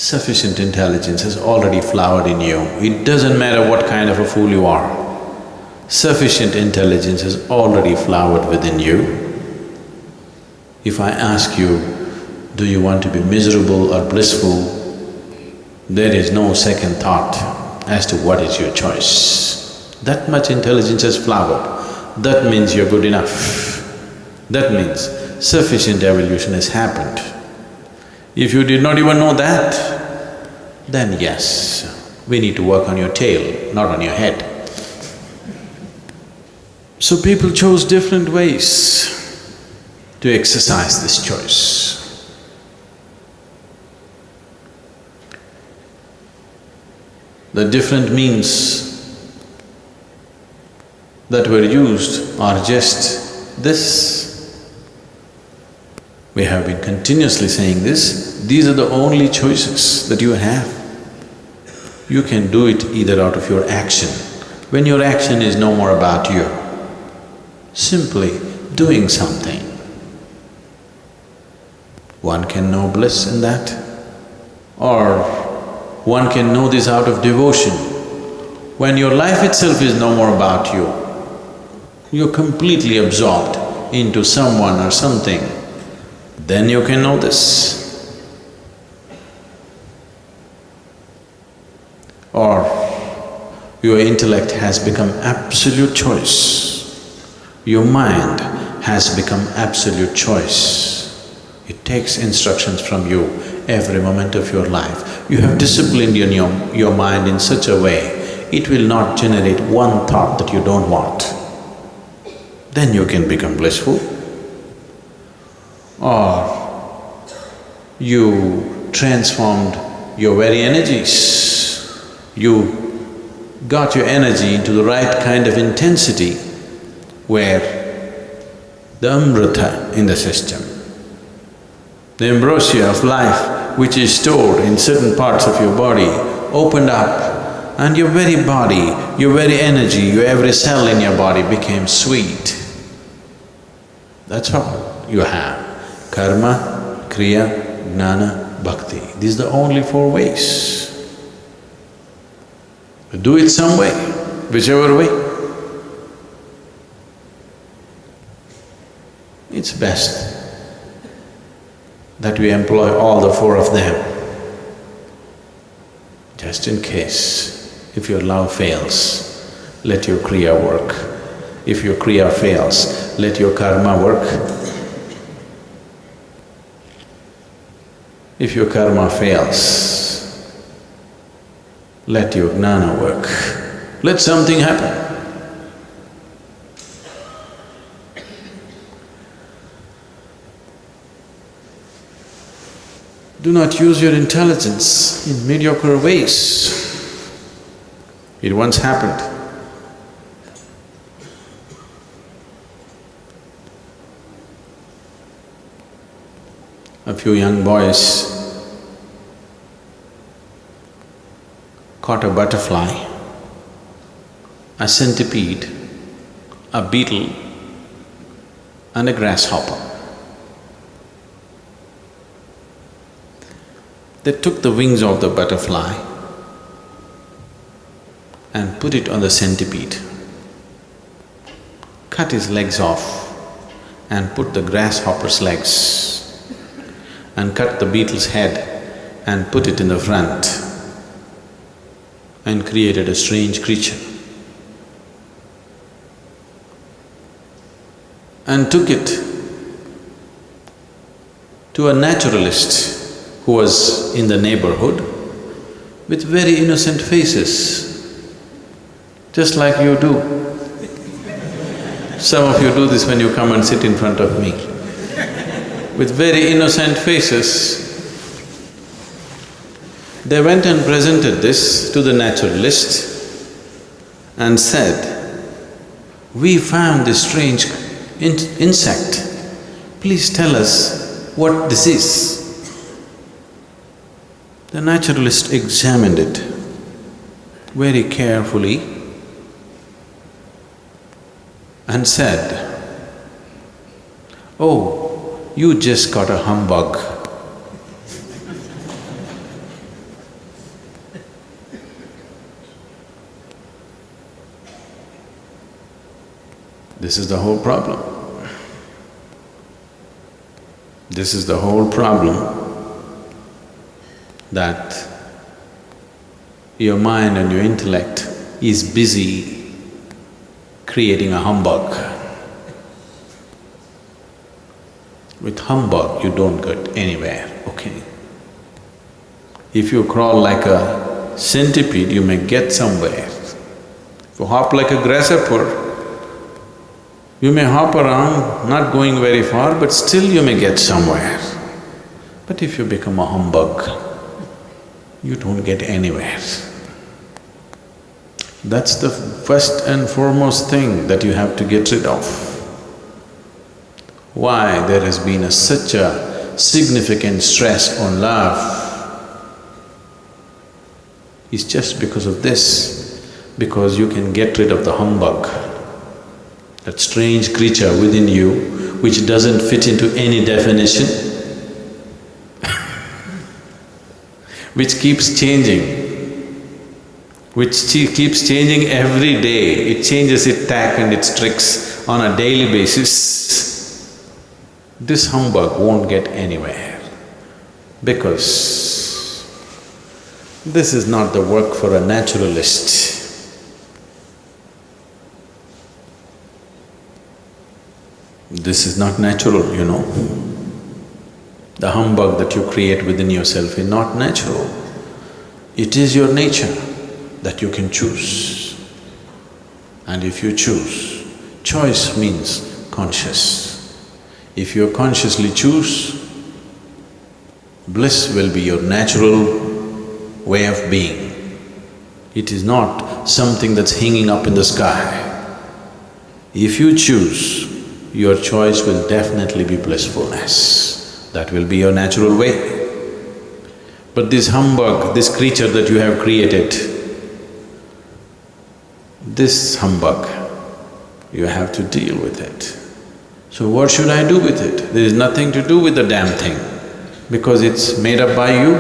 Sufficient intelligence has already flowered in you. It doesn't matter what kind of a fool you are. Sufficient intelligence has already flowered within you. If I ask you, do you want to be miserable or blissful, there is no second thought as to what is your choice. That much intelligence has flowered. That means you're good enough. That means sufficient evolution has happened. If you did not even know that, then yes, we need to work on your tail, not on your head. So people chose different ways to exercise this choice. The different means that were used are just this. We have been continuously saying this, these are the only choices that you have. You can do it either out of your action, when your action is no more about you, simply doing something. One can know bliss in that, or one can know this out of devotion. When your life itself is no more about you, you're completely absorbed into someone or something, then you can know this. Or your intellect has become absolute choice. Your mind has become absolute choice. It takes instructions from you every moment of your life. You have disciplined your mind in such a way, it will not generate one thought that you don't want. Then you can become blissful. Or you transformed your very energies. You got your energy into the right kind of intensity where the amrita in the system, the ambrosia of life which is stored in certain parts of your body opened up, and your very body, your very energy, your every cell in your body became sweet. That's all you have. Karma, Kriya, Jnana, Bhakti. These are the only four ways. Do it some way, whichever way. It's best that we employ all the four of them, just in case. If your love fails, let your Kriya work. If your Kriya fails, let your Karma work. If your Karma fails, let your Jnana work. Let something happen. Do not use your intelligence in mediocre ways. It once happened. A few young boys caught a butterfly, a centipede, a beetle, and a grasshopper. They took the wings of the butterfly and put it on the centipede, cut his legs off and put the grasshopper's legs, and cut the beetle's head and put it in the front, and created a strange creature. And took it to a naturalist who was in the neighborhood with very innocent faces, just like you do. Some of you do this when you come and sit in front of me. With very innocent faces, they went and presented this to the naturalist and said, "We found this strange insect. Please tell us what this is." The naturalist examined it very carefully and said, "Oh, you just got a humbug." This is the whole problem. This is the whole problem, that your mind and your intellect is busy creating a humbug. With humbug, you don't get anywhere, okay? If you crawl like a centipede, you may get somewhere. If you hop like a grasshopper, you may hop around, not going very far, but still you may get somewhere. But if you become a humbug, you don't get anywhere. That's the first and foremost thing that you have to get rid of. Why there has been such a significant stress on love is just because of this, because you can get rid of the humbug, that strange creature within you which doesn't fit into any definition, which keeps changing, keeps changing every day. It changes its tack and its tricks on a daily basis. This humbug won't get anywhere, because this is not the work for a naturalist. This is not natural, you know. The humbug that you create within yourself is not natural. It is your nature that you can choose. And if you choose, choice means conscious. If you consciously choose, bliss will be your natural way of being. It is not something that's hanging up in the sky. If you choose, your choice will definitely be blissfulness. That will be your natural way. But this humbug, this creature that you have created, this humbug, you have to deal with it. So what should I do with it? There is nothing to do with the damn thing, because it's made up by you.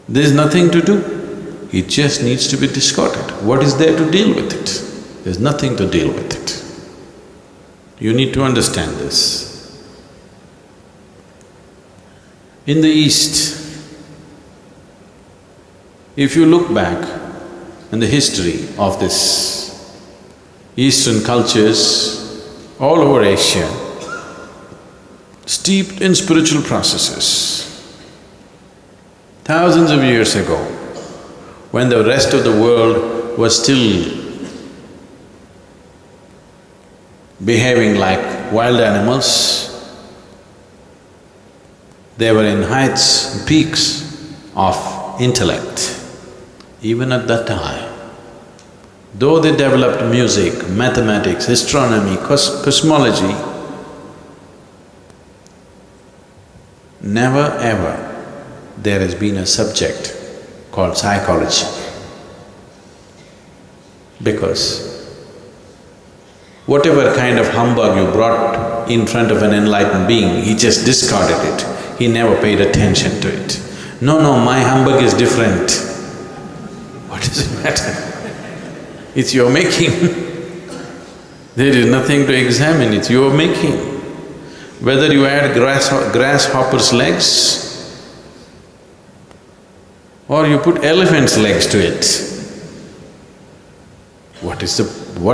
There is nothing to do. It just needs to be discarded. What is there to deal with it? There's nothing to deal with it. You need to understand this. In the East, if you look back in the history of this Eastern cultures all over Asia, steeped in spiritual processes, thousands of years ago, when the rest of the world was still behaving like wild animals, they were in heights, peaks of intellect. Even at that time, though they developed music, mathematics, astronomy, cosmology, never ever there has been a subject called psychology. Because whatever kind of humbug you brought in front of an enlightened being, he just discarded it. He never paid attention to it. No, my humbug is different. What does it matter? It's your making. There is nothing to examine, it's your making. Whether you add grasshopper's legs or you put elephant's legs to it, what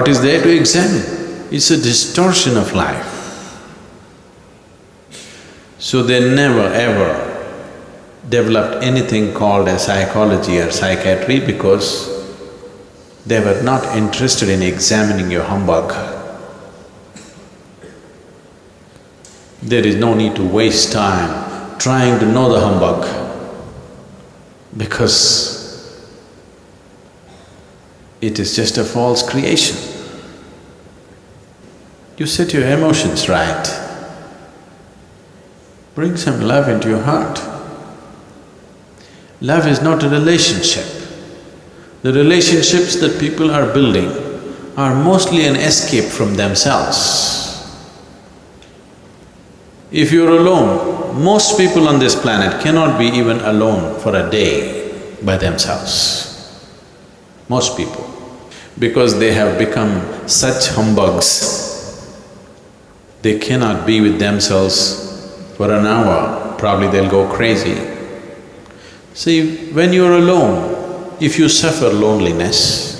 is there to examine? It's a distortion of life. So they never ever developed anything called as psychology or psychiatry, because they were not interested in examining your humbug. There is no need to waste time trying to know the humbug, because it is just a false creation. You set your emotions right. Bring some love into your heart. Love is not a relationship. The relationships that people are building are mostly an escape from themselves. If you're alone, most people on this planet cannot be even alone for a day by themselves. Most people. because they have become such humbugs, they cannot be with themselves for an hour, probably they'll go crazy. See, when you're alone, if you suffer loneliness,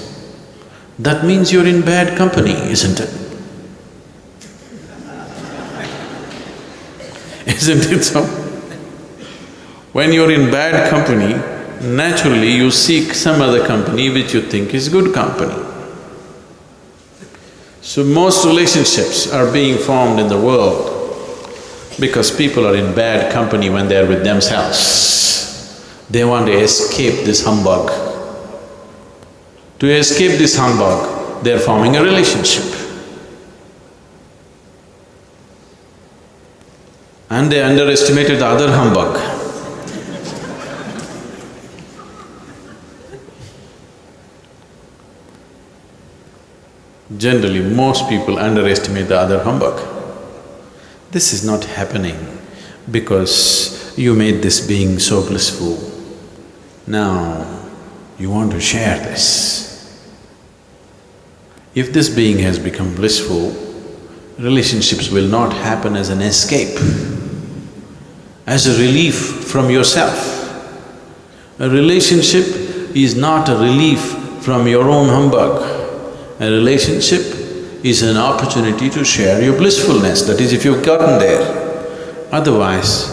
that means you're in bad company, isn't it? Isn't it so? When you're in bad company, naturally you seek some other company which you think is good company. So most relationships are being formed in the world because people are in bad company when they're with themselves. They want to escape this humbug. To escape this humbug, they're forming a relationship. And they underestimated the other humbug. Generally, most people underestimate the other humbug. This is not happening because you made this being so blissful. Now, you want to share this. If this being has become blissful, relationships will not happen as an escape, as a relief from yourself. A relationship is not a relief from your own humbug. A relationship is an opportunity to share your blissfulness, that is if you've gotten there. Otherwise,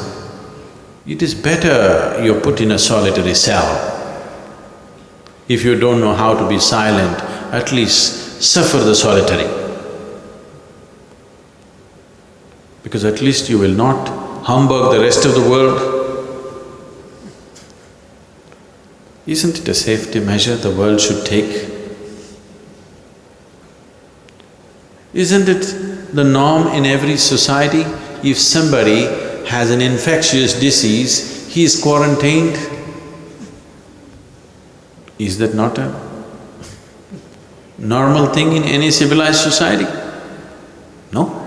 it is better you're put in a solitary cell. If you don't know how to be silent, at least suffer the solitary. Because at least you will not humbug the rest of the world. Isn't it a safety measure the world should take? Isn't it the norm in every society? If somebody has an infectious disease, he is quarantined. Is that not a normal thing in any civilized society? No?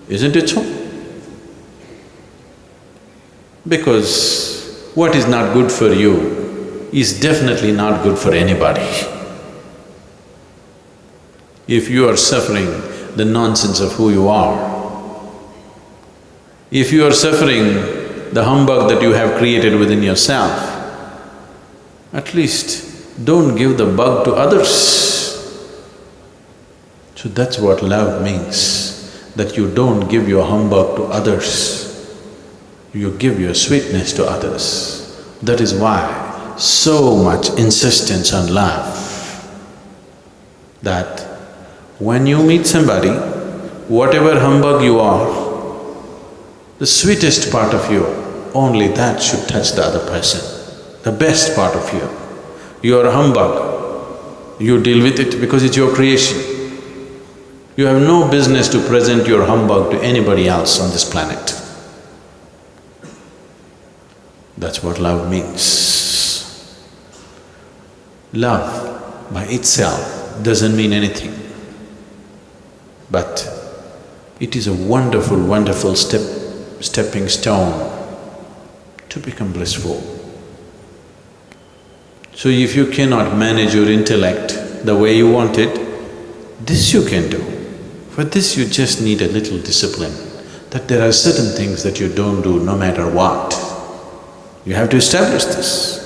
Isn't it so? Because what is not good for you is definitely not good for anybody. If you are suffering the nonsense of who you are, if you are suffering the humbug that you have created within yourself, at least don't give the bug to others. So that's what love means, that you don't give your humbug to others, you give your sweetness to others. That is why so much insistence on love, that when you meet somebody, whatever humbug you are, the sweetest part of you, only that should touch the other person, the best part of you. You are a humbug, you deal with it because it's your creation. You have no business to present your humbug to anybody else on this planet. That's what love means. Love by itself doesn't mean anything, but it is a wonderful, wonderful stepping stone to become blissful. So if you cannot manage your intellect the way you want it, this you can do. For this you just need a little discipline, that there are certain things that you don't do no matter what. You have to establish this.